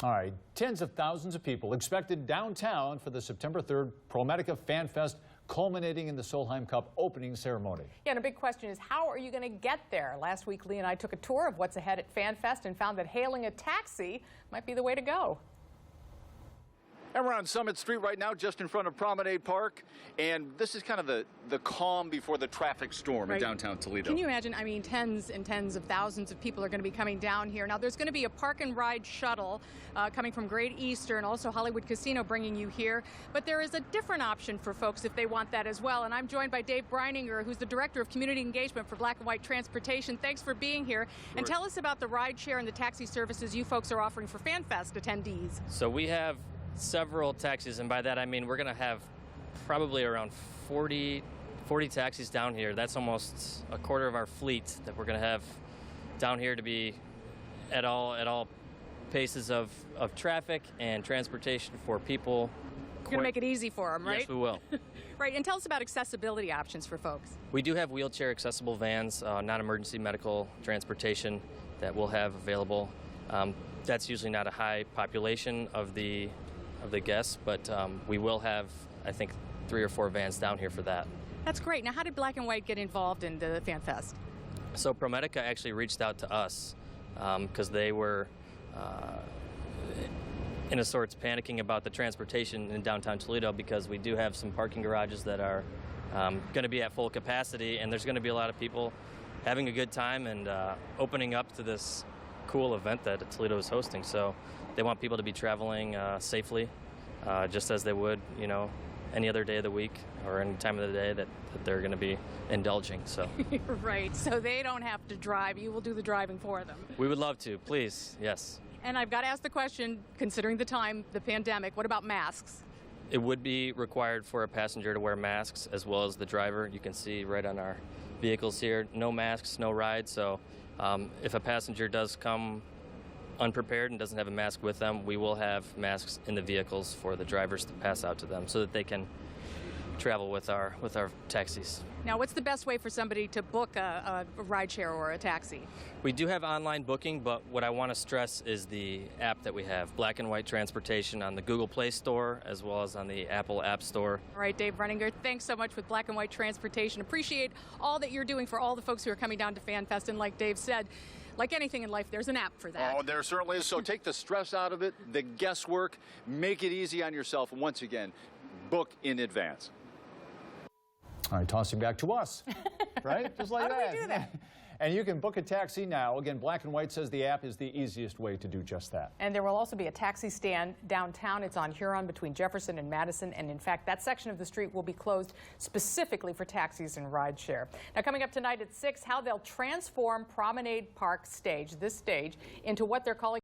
All right, tens of thousands of people expected downtown for the September 3rd ProMedica Fan Fest, culminating in the Solheim Cup opening ceremony. Yeah, and a big question is, how are you going to get there? Last week, Lee and I took a tour of what's ahead at Fan Fest and found that hailing a taxi might be the way to go. And we're on Summit Street right now, just in front of Promenade Park, and this is kind of the calm before the traffic storm in downtown Toledo. Can you imagine? I mean, tens and tens of thousands of people are going to be coming down here. Now, there's going to be a park and ride shuttle coming from Great Eastern, also Hollywood Casino bringing you here. But there is a different option for folks if they want that as well. And I'm joined by Dave Breininger, who's the Director of Community Engagement for Black and White Transportation. Thanks for being here. And tell us about the ride share and the taxi services you folks are offering for Fan Fest attendees. So we have several taxis, and by that I mean we're going to have probably around 40 taxis down here. That's almost a quarter of our fleet that we're going to have down here to be at all paces of traffic and transportation for people. You're going to make it easy for them, right? Yes, we will. Right, and tell us about accessibility options for folks. We do have wheelchair accessible vans, non-emergency medical transportation that we'll have available. That's usually not a high population of the guests, but we will have, I think, 3 or 4 vans down here for that. That's great. Now, how did Black and White get involved in the Fan Fest? So ProMedica actually reached out to us because they were, in a sorts, panicking about the transportation in downtown Toledo, because we do have some parking garages that are going to be at full capacity, and there's going to be a lot of people having a good time and opening up to this cool event that Toledo is hosting. So they want people to be traveling safely, just as they would, you know, any other day of the week or any time of the day that they're going to be indulging. So right, so they don't have to drive. You will do the driving for them. We would love to, please. Yes. And I've got to ask the question, considering the time, the pandemic, what about masks? It would be required for a passenger to wear masks, as well as the driver. You can see right on our vehicles here, no masks, no ride. So if a passenger does come unprepared and doesn't have a mask with them, we will have masks in the vehicles for the drivers to pass out to them so that they can travel with our taxis. Now, what's the best way for somebody to book a rideshare or a taxi? We do have online booking, but what I want to stress is the app that we have, Black and White Transportation, on the Google Play Store as well as on the Apple App Store. All right, Dave Breininger, thanks so much with Black and White Transportation. Appreciate all that you're doing for all the folks who are coming down to Fan Fest. And like Dave said, like anything in life, there's an app for that. Oh, there certainly is. So take the stress out of it, the guesswork, make it easy on yourself. And once again, book in advance. All right, tossing back to us, right? Just like How that. do we do that? And you can book a taxi now. Again, Black and White says the app is the easiest way to do just that. And there will also be a taxi stand downtown. It's on Huron between Jefferson and Madison. And in fact, that section of the street will be closed specifically for taxis and rideshare. Now, coming up tonight at 6, how they'll transform Promenade Park stage, this stage, into what they're calling